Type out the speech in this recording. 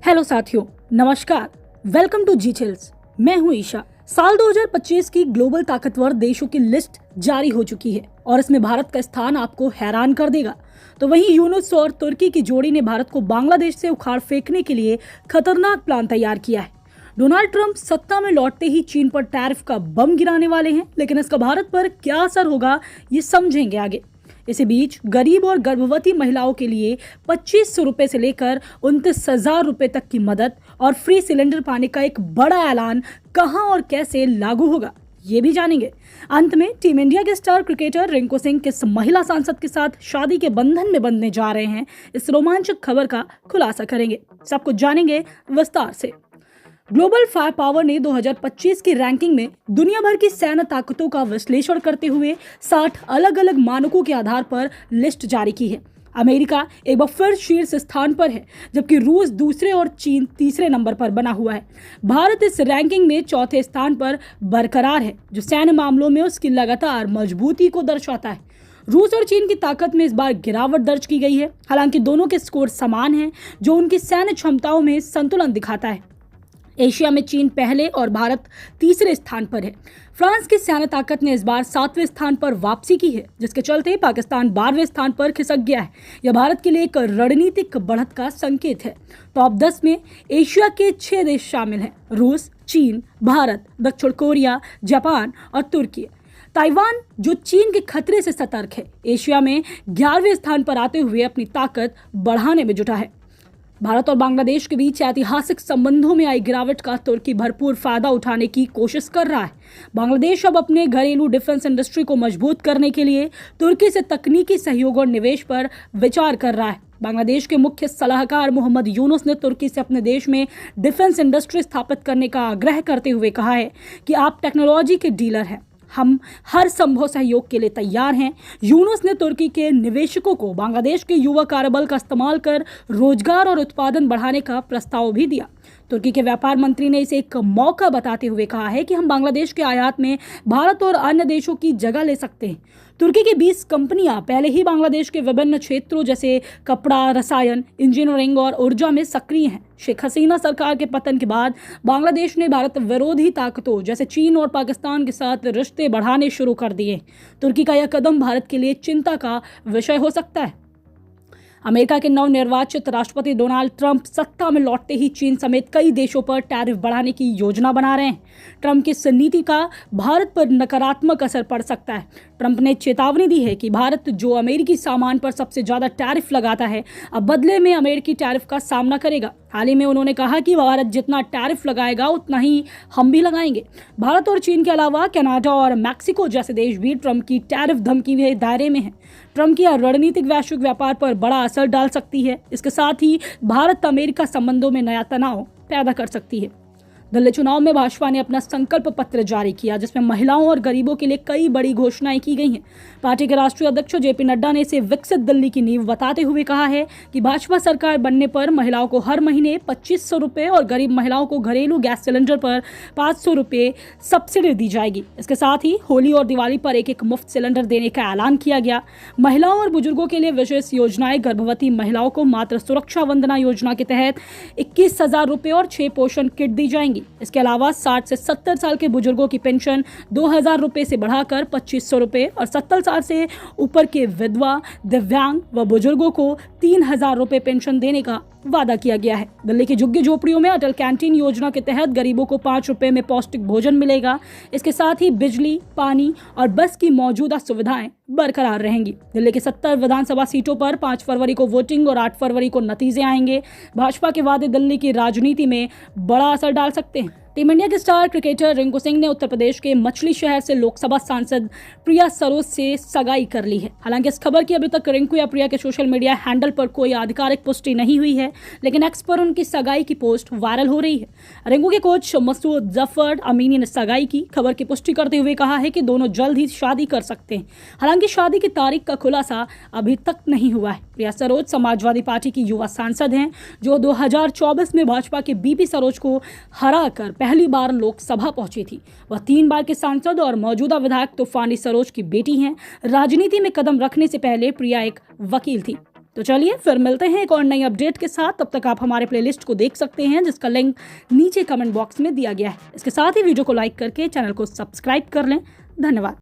Hello साथियों, नमस्कार। Welcome to G chills. मैं हूं ईशा। साल 2025 की ग्लोबल ताकतवर देशों की लिस्ट जारी हो चुकी है और इसमें भारत का स्थान आपको हैरान कर देगा। तो वहीं यूनुस और तुर्की की जोड़ी ने भारत को बांग्लादेश से उखाड़ फेंकने के लिए खतरनाक प्लान तैयार किया है। डोनाल्ड ट्रंप सत्ता में लौटते ही चीन पर टैरिफ का बम गिराने वाले हैं, लेकिन इसका भारत पर क्या असर होगा ये समझेंगे आगे। इसी बीच गरीब और गर्भवती महिलाओं के लिए 2500 रुपए से लेकर 29,000 रुपए तक की मदद और फ्री सिलेंडर पाने का एक बड़ा ऐलान कहां और कैसे लागू होगा ये भी जानेंगे। अंत में टीम इंडिया के स्टार क्रिकेटर रिंकू सिंह किस महिला सांसद के साथ शादी के बंधन में बंधने जा रहे हैं, इस रोमांचक खबर का खुलासा करेंगे। सब कुछ जानेंगे विस्तार से। ग्लोबल फायर पावर ने 2025 की रैंकिंग में दुनिया भर की सैन्य ताकतों का विश्लेषण करते हुए 60 अलग अलग मानकों के आधार पर लिस्ट जारी की है। अमेरिका एक बार फिर शीर्ष स्थान पर है, जबकि रूस दूसरे और चीन तीसरे नंबर पर बना हुआ है। भारत इस रैंकिंग में चौथे स्थान पर बरकरार है, जो सैन्य मामलों में उसकी लगातार मजबूती को दर्शाता है। रूस और चीन की ताकत में इस बार गिरावट दर्ज की गई है, हालांकि दोनों के स्कोर समान हैं, जो उनकी सैन्य क्षमताओं में संतुलन दिखाता है। एशिया में चीन पहले और भारत तीसरे स्थान पर है। फ्रांस की सैन्य ताकत ने इस बार 7वें स्थान पर वापसी की है, जिसके चलते पाकिस्तान 12वें स्थान पर खिसक गया है। यह भारत के लिए एक रणनीतिक बढ़त का संकेत है। टॉप 10 में एशिया के 6 देश शामिल हैं: रूस, चीन, भारत, दक्षिण कोरिया, जापान और तुर्की। ताइवान, जो चीन के खतरे से सतर्क है, एशिया में 11वें स्थान पर आते हुए अपनी ताकत बढ़ाने में जुटा है। भारत और बांग्लादेश के बीच ऐतिहासिक संबंधों में आई गिरावट का तुर्की भरपूर फायदा उठाने की कोशिश कर रहा है। बांग्लादेश अब अपने घरेलू डिफेंस इंडस्ट्री को मजबूत करने के लिए तुर्की से तकनीकी सहयोग और निवेश पर विचार कर रहा है। बांग्लादेश के मुख्य सलाहकार मोहम्मद यूनुस ने तुर्की से अपने देश में डिफेंस इंडस्ट्री स्थापित करने का आग्रह करते हुए कहा है कि आप टेक्नोलॉजी के डीलर हैं, हम हर संभव सहयोग के लिए तैयार हैं। यूनुस ने तुर्की के निवेशकों को बांग्लादेश के युवा कार्यबल का इस्तेमाल कर रोजगार और उत्पादन बढ़ाने का प्रस्ताव भी दिया। तुर्की के व्यापार मंत्री ने इसे एक मौका बताते हुए कहा है कि हम बांग्लादेश के आयात में भारत और अन्य देशों की जगह ले सकते हैं। तुर्की की 20 कंपनियां पहले ही बांग्लादेश के विभिन्न क्षेत्रों जैसे कपड़ा, रसायन, इंजीनियरिंग और ऊर्जा में सक्रिय हैं। शेख हसीना सरकार के पतन के बाद बांग्लादेश ने भारत विरोधी ताकतों जैसे चीन और पाकिस्तान के साथ रिश्ते बढ़ाने शुरू कर दिए। तुर्की का यह कदम भारत के लिए चिंता का विषय हो सकता है। अमेरिका के नवनिर्वाचित राष्ट्रपति डोनाल्ड ट्रंप सत्ता में लौटते ही चीन समेत कई देशों पर टैरिफ बढ़ाने की योजना बना रहे हैं। ट्रंप की इस नीति का भारत पर नकारात्मक असर पड़ सकता है। ट्रंप ने चेतावनी दी है कि भारत, जो अमेरिकी सामान पर सबसे ज्यादा टैरिफ लगाता है, अब बदले में अमेरिकी टैरिफ का सामना करेगा। हाल ही में उन्होंने कहा कि भारत जितना टैरिफ लगाएगा उतना ही हम भी लगाएंगे। भारत और चीन के अलावा कनाडा और मैक्सिको जैसे देश भी ट्रंप की टैरिफ धमकी के दायरे में हैं। ट्रंप की रणनीतिक वैश्विक व्यापार पर बड़ा असर डाल सकती है। इसके साथ ही भारत अमेरिका संबंधों में नया तनाव पैदा कर सकती है। दिल्ली चुनाव में भाजपा ने अपना संकल्प पत्र जारी किया, जिसमें महिलाओं और गरीबों के लिए कई बड़ी घोषणाएं की गई हैं। पार्टी के राष्ट्रीय अध्यक्ष जेपी नड्डा ने इसे विकसित दिल्ली की नींव बताते हुए कहा है कि भाजपा सरकार बनने पर महिलाओं को हर महीने 2500 रुपये और गरीब महिलाओं को घरेलू गैस सिलेंडर पर 500 रुपये सब्सिडी दी जाएगी। इसके साथ ही होली और दिवाली पर एक मुफ्त सिलेंडर देने का ऐलान किया गया। महिलाओं और बुजुर्गों के लिए विशेष योजनाएं, गर्भवती महिलाओं को मातृ सुरक्षा वंदना योजना के तहत 21,000 रुपये और 6 पोषण किट दी जाएंगी। इसके अलावा 60 से 70 साल के बुजुर्गों की पेंशन 2,000 रुपये से बढ़ाकर 2500 रुपये और 70 साल से ऊपर के विधवा, दिव्यांग व बुजुर्गों को 3,000 रुपये पेंशन देने का वादा किया गया है। दिल्ली की झुग्गी झोपड़ियों में अटल कैंटीन योजना के तहत गरीबों को 5 रुपये में पौष्टिक भोजन मिलेगा। इसके साथ ही बिजली, पानी और बस की मौजूदा सुविधाएं बरकरार रहेंगी। दिल्ली के 70 विधानसभा सीटों पर 5 फरवरी को वोटिंग और 8 फरवरी को नतीजे आएंगे। भाजपा के वादे दिल्ली की राजनीति में बड़ा असर डाल सकते हैं। टीम इंडिया के स्टार क्रिकेटर रिंकू सिंह ने उत्तर प्रदेश के मछली शहर से लोकसभा सांसद प्रिया सरोज से सगाई कर ली है। हालांकि इस खबर की अभी तक रिंकू या प्रिया के सोशल मीडिया हैंडल पर कोई आधिकारिक पुष्टि नहीं हुई है, लेकिन एक्स पर उनकी सगाई की पोस्ट वायरल हो रही है। रिंकू के कोच मसूद जफर अमीनी ने सगाई की खबर की पुष्टि करते हुए कहा है कि दोनों जल्द ही शादी कर सकते हैं। हालांकि शादी की तारीख का खुलासा अभी तक नहीं हुआ है। प्रिया सरोज समाजवादी पार्टी की युवा सांसद हैं, जो 2024 में भाजपा के बीपी सरोज को हराकर पहली बार लोकसभा पहुंची थी। वह 3 बार के सांसद और मौजूदा विधायक तूफानी सरोज की बेटी हैं। राजनीति में कदम रखने से पहले प्रिया एक वकील थी। तो चलिए फिर मिलते हैं एक और नई अपडेट के साथ। तब तक आप हमारे प्लेलिस्ट को देख सकते हैं जिसका लिंक नीचे कमेंट बॉक्स में दिया गया है। इसके साथ ही वीडियो को लाइक करके चैनल को सब्सक्राइब कर लें। धन्यवाद।